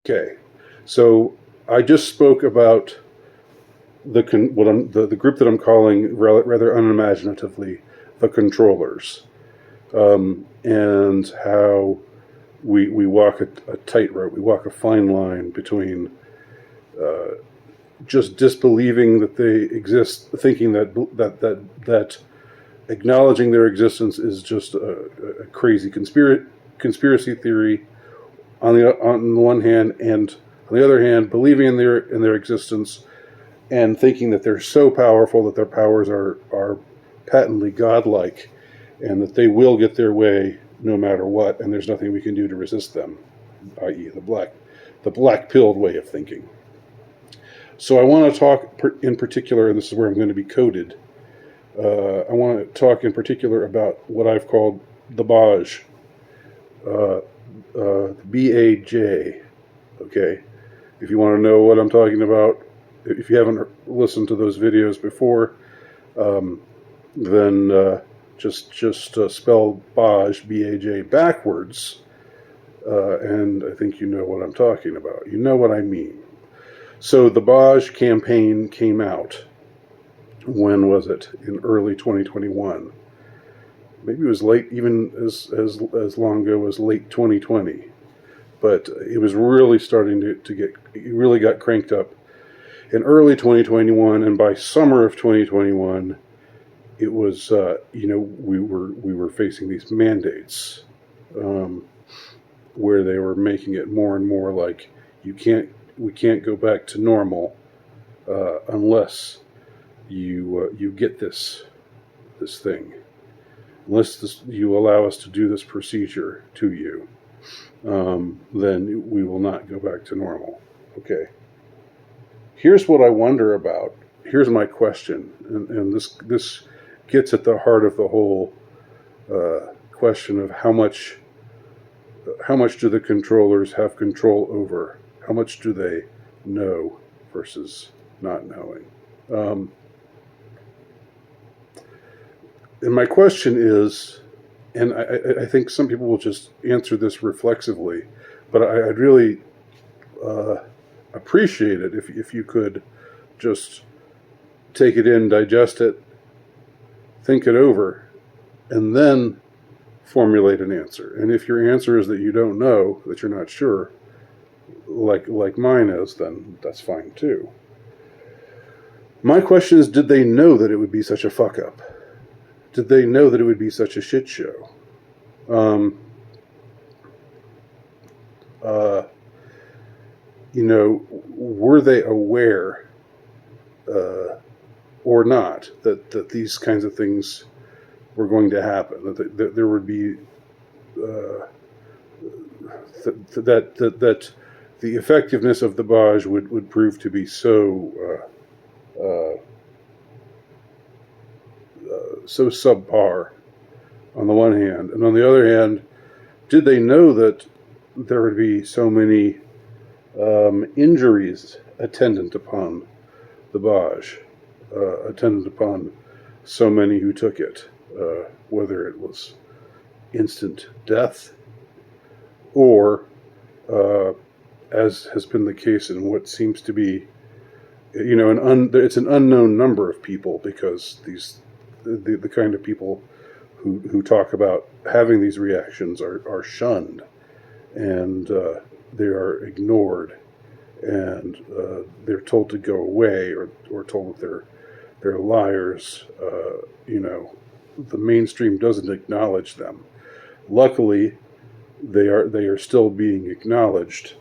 Okay, so I just spoke about the group that I'm calling rather unimaginatively the controllers, and how we walk a tightrope, we walk a fine line between just disbelieving that they exist, thinking that acknowledging their existence is just a crazy conspiracy theory on the one hand, and on the other hand, believing in their existence and thinking that they're so powerful that their powers are patently godlike, and that they will get their way no matter what, and there's nothing we can do to resist them, i.e., the black pilled way of thinking. So I want to talk in particular, and this is where I'm going to be coded. I want to talk in particular about what I've called the BAJ, BAJ. Okay, if you want to know what I'm talking about, if you haven't listened to those videos before, then just spell BAJ, B-A-J, backwards, and I think you know what I'm talking about. You know what I mean. So the BAJ campaign came out. When was it? In early 2021. Maybe it was late, even as long ago as late 2020. But it was really starting to get, it really got cranked up in early 2021, and by summer of 2021, it was we were facing these mandates, where they were making it more and more like we can't go back to normal unless you get this thing, unless you allow us to do this procedure to you, then we will not go back to normal. Okay. Here's what I wonder about. Here's my question, and this gets at the heart of the whole question of how much do the controllers have control over? How much do they know versus not knowing? And my question is, and I think some people will just answer this reflexively, but I'd really appreciate it if you could just take it in, digest it, think it over, and then formulate an answer. And if your answer is that you don't know, that you're not sure, like mine is, then that's fine too. My question is, did they know that it would be such a fuck up? Did they know that it would be such a shit show? Were they aware or not that these kinds of things were going to happen? That there would be that the effectiveness of the BAJ would prove to be so subpar on the one hand, and on the other hand, did they know that there would be so many injuries attendant upon the BAJ, attendant upon so many who took it, whether it was instant death or, as has been the case in what seems to be, it's an unknown number of people, because the kind of people who talk about having these reactions are shunned, and they are ignored, and they're told to go away, or told that they're liars. The mainstream doesn't acknowledge them. Luckily, they are still being acknowledged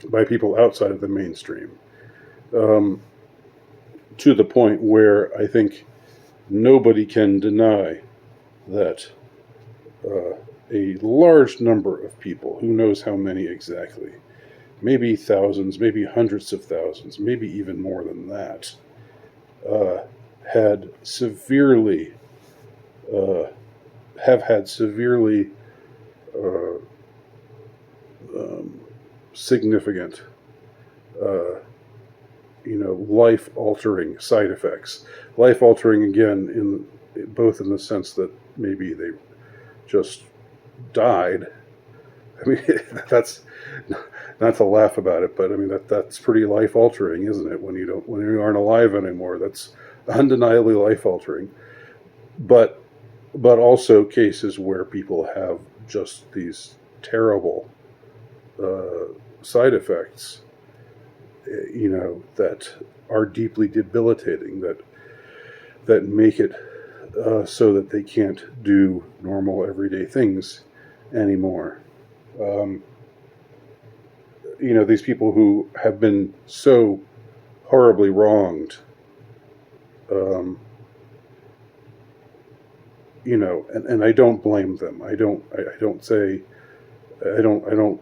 by people outside of the mainstream, to the point where I think nobody can deny that a large number of people, who knows how many exactly, maybe thousands, maybe hundreds of thousands, maybe even more than that, have had severely significant, life-altering side effects. Life-altering, again, both in the sense that maybe they just died, I mean, that's not to laugh about it, but I mean that's pretty life altering, isn't it? When you aren't alive anymore, that's undeniably life altering. But also cases where people have just these terrible uh, side effects, that are deeply debilitating, that make it so that they can't do normal everyday things anymore. Um, these people who have been so horribly wronged, um, and I don't blame them. I don't say, I don't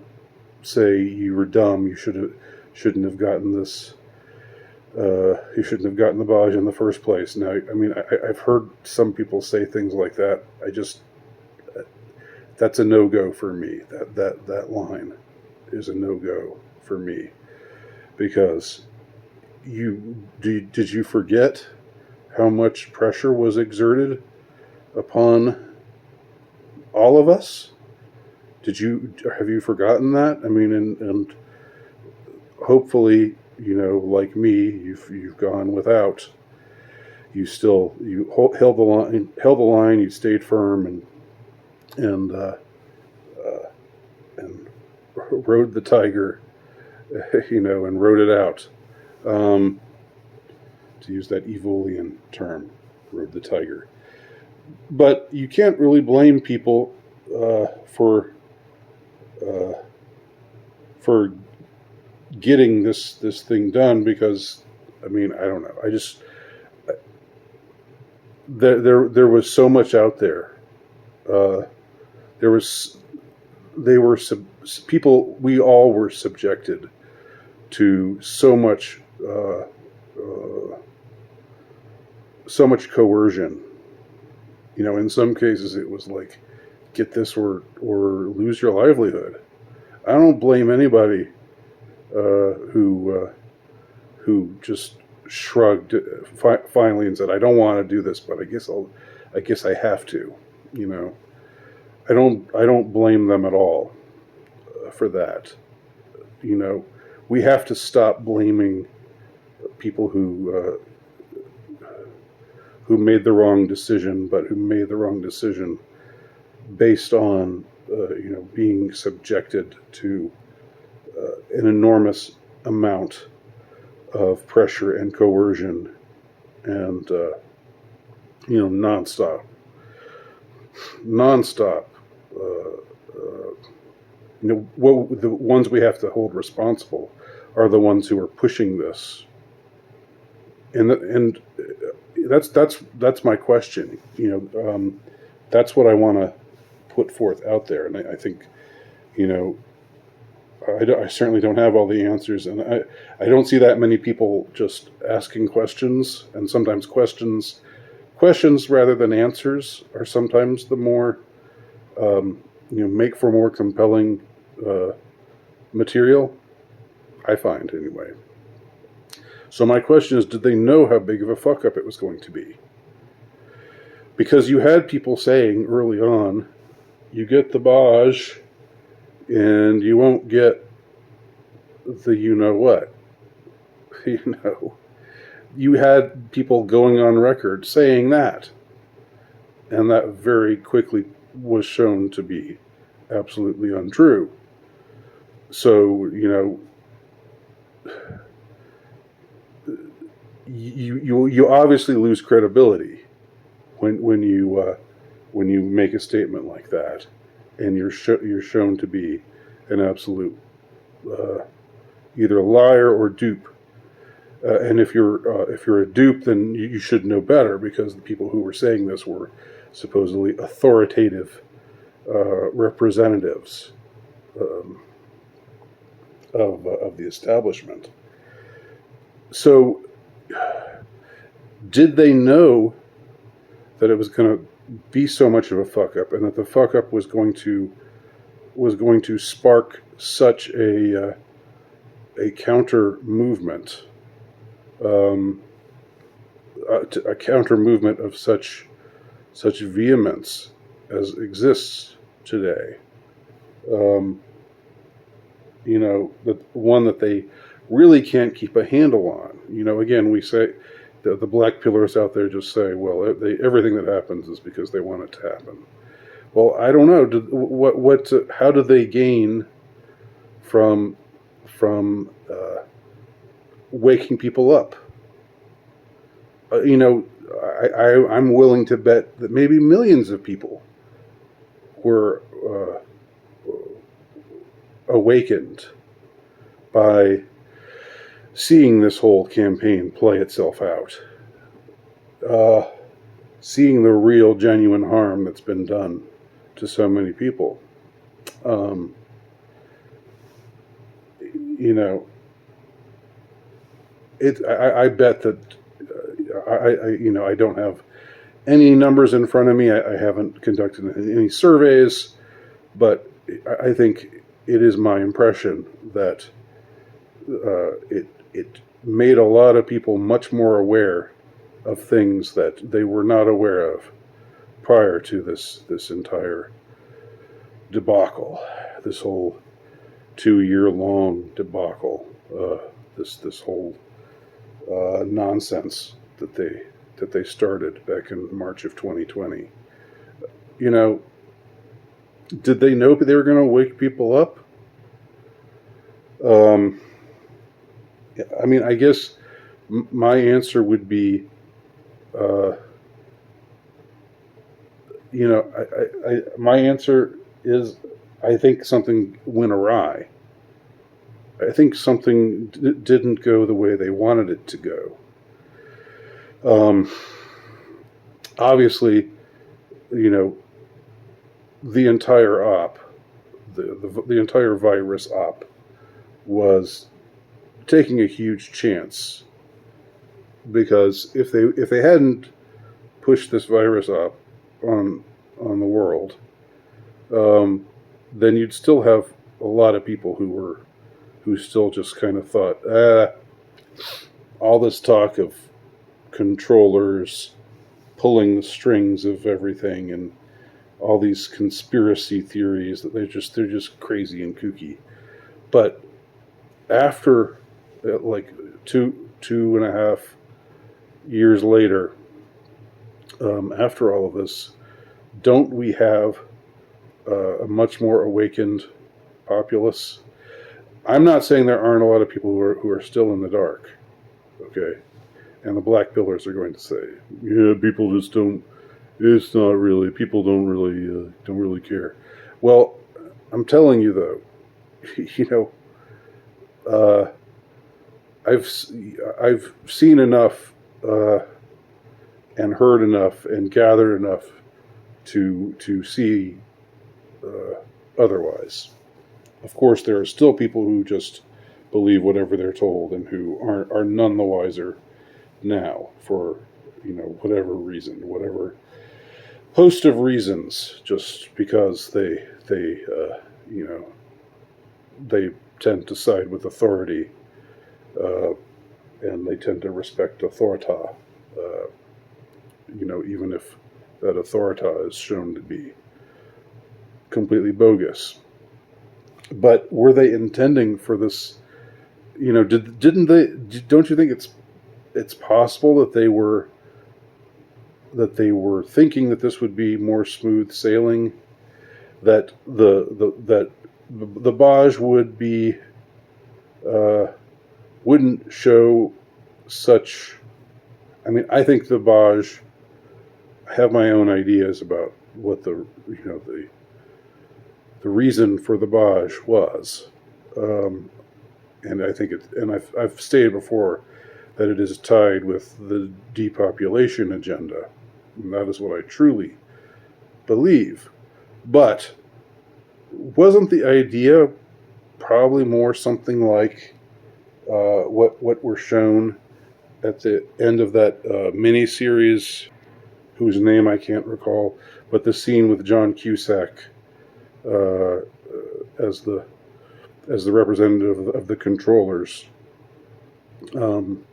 say you were dumb. Shouldn't have gotten this. You shouldn't have gotten the Baj in the first place. Now, I mean, I've heard some people say things like that. That's a no-go for me. That line is a no-go for me, because did you forget how much pressure was exerted upon all of us? Have you forgotten that? I mean, and hopefully, like me, you've gone without. You held the line. You stayed firm, and rode the tiger, and rode it out. To use that Evolian term, rode the tiger. But you can't really blame people for getting this thing done, because I mean, I don't know. There was so much out there. There was they were people. We all were subjected to so much coercion. In some cases it was like, get this or lose your livelihood. I don't blame anybody who just shrugged finally and said, I don't want to do this, but I guess I have to. I don't blame them at all for that. We have to stop blaming people who made the wrong decision, but who made the wrong decision based on being subjected to an enormous amount of pressure and coercion, and nonstop. What the ones we have to hold responsible are the ones who are pushing this, and that's my question. That's what I want to put forth out there, and I think, I certainly don't have all the answers, and I don't see that many people just asking questions, and sometimes questions rather than answers are sometimes the more make for more compelling material, I find, anyway. So my question is, did they know how big of a fuck up it was going to be? Because you had people saying early on, you get the Baj and you won't get the what. You had people going on record saying that, and that very quickly was shown to be absolutely untrue. So, you obviously lose credibility when you make a statement like that, and you're shown to be an absolute either a liar or dupe. And if you're a dupe, then you should know better, because the people who were saying this were supposedly authoritative representatives of the establishment. So, did they know that it was going to be so much of a fuck up, and that the fuck up was going to spark such a counter movement, a counter movement of such vehemence as exists today? um, the one that they really can't keep a handle on. Again, we say the black pillars out there just say, well, everything that happens is because they want it to happen. Well, I don't know. How do they gain from waking people up? I'm willing to bet that maybe millions of people were awakened by seeing this whole campaign play itself out, seeing the real, genuine harm that's been done to so many people. I bet that I don't have any numbers in front of me. I haven't conducted any surveys, but I think it is my impression that it made a lot of people much more aware of things that they were not aware of prior to this entire debacle, this whole 2-year-long debacle, this whole nonsense that they started back in March of 2020. Did they know they were going to wake people up? I guess my answer would be, my answer is, I think something went awry. I think something didn't go the way they wanted it to go. Obviously, the entire op, the entire virus op, was taking a huge chance, because if they hadn't pushed this virus up on the world, then you'd still have a lot of people who still just kind of thought, all this talk of controllers pulling the strings of everything and all these conspiracy theories, that they're just crazy and kooky. But after like two and a half years later, after all of this, don't we have a much more awakened populace? I'm not saying there aren't a lot of people who are still in the dark, okay? And the black pillars are going to say, yeah, people just don't. It's not really. People don't really care. Well, I'm telling you though, I've seen enough and heard enough and gathered enough to see otherwise. Of course, there are still people who just believe whatever they're told and who are none the wiser now for whatever reason, whatever host of reasons, just because they tend to side with authority, and they tend to respect authorita, even if that authorita is shown to be completely bogus. But were they intending for this? Didn't they? Don't you think it's possible that they were thinking that this would be more smooth sailing, that the Baj would be wouldn't show such. I think the Baj. I have my own ideas about what the reason for the Baj was, and I think I've stated before that it is tied with the depopulation agenda, and that is what I truly believe. But wasn't the idea probably more something like what were shown at the end of that mini-series, whose name I can't recall, but the scene with John Cusack as the representative of the controllers, and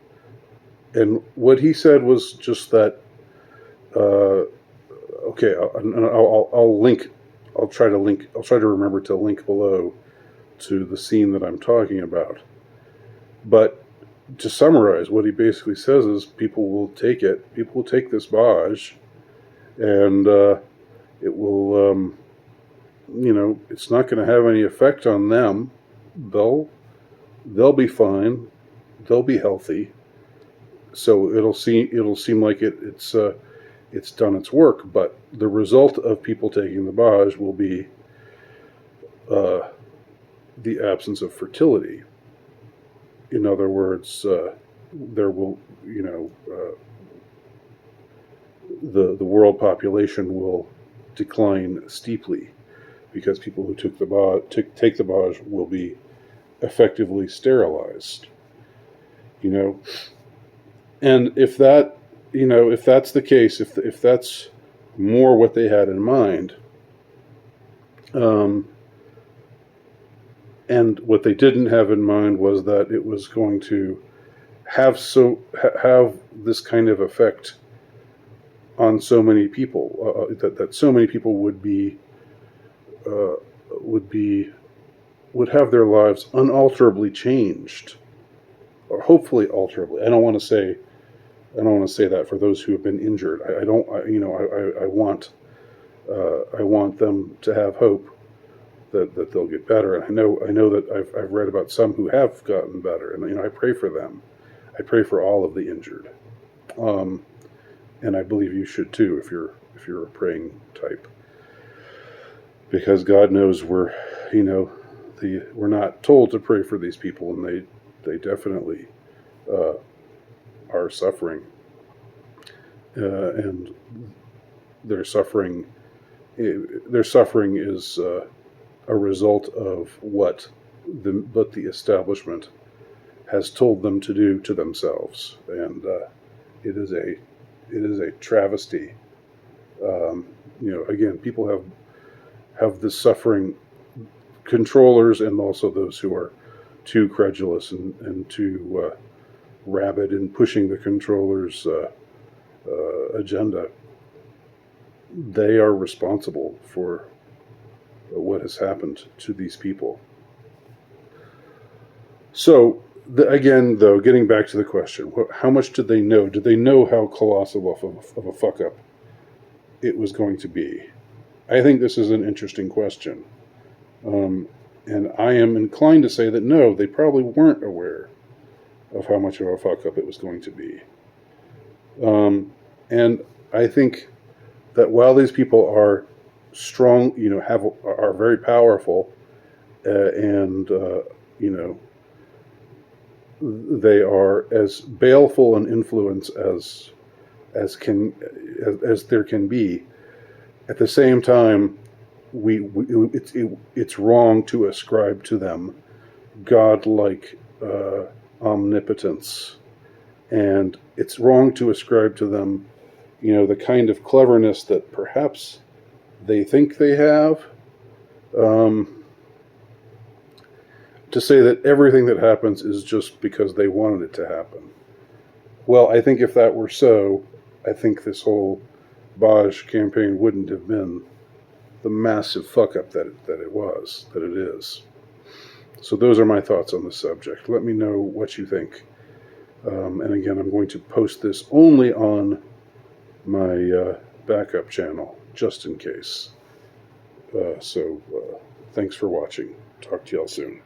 what he said was just that. Okay, I'll I'll try to remember to link below to the scene that I'm talking about. But to summarize, what he basically says is people will take this Baj, and it will, it's not going to have any effect on them. They'll be fine. They'll be healthy. So it'll seem like it's done its work. But the result of people taking the Baj will be the absence of fertility. In other words, there will, the world population will decline steeply because people who take the Baj will be effectively sterilized. And if that's the case, if that's more what they had in mind, and what they didn't have in mind was that it was going to have this kind of effect on so many people, that so many people would have their lives unalterably changed, or hopefully alterably. I don't want to say that for those who have been injured. I want them to have hope that they'll get better. And I know that I've read about some who have gotten better, and I pray for them. I pray for all of the injured, and I believe you should too if you're a praying type, because God knows we're not told to pray for these people, and they definitely are suffering, and their suffering is a result of what the establishment has told them to do to themselves, and it is a travesty. Again, people have this suffering, controllers, and also those who are too credulous and too rabid in pushing the controllers' agenda. They are responsible for what has happened to these people. So, again, though, getting back to the question, how much did they know? Did they know how colossal of a fuck-up it was going to be? I think this is an interesting question. And I am inclined to say that no, they probably weren't aware of how much of a fuck-up it was going to be. And I think that while these people are strong, are very powerful, and they are as baleful an influence as there can be. At the same time, it's wrong to ascribe to them godlike omnipotence, and it's wrong to ascribe to them, the kind of cleverness that perhaps they think they have. To say that everything that happens is just because they wanted it to happen. Well, I think if that were so, I think this whole Baj campaign wouldn't have been the massive fuck-up that it is. So those are my thoughts on the subject. Let me know what you think. And again, I'm going to post this only on my backup channel, just in case. So thanks for watching. Talk to y'all soon.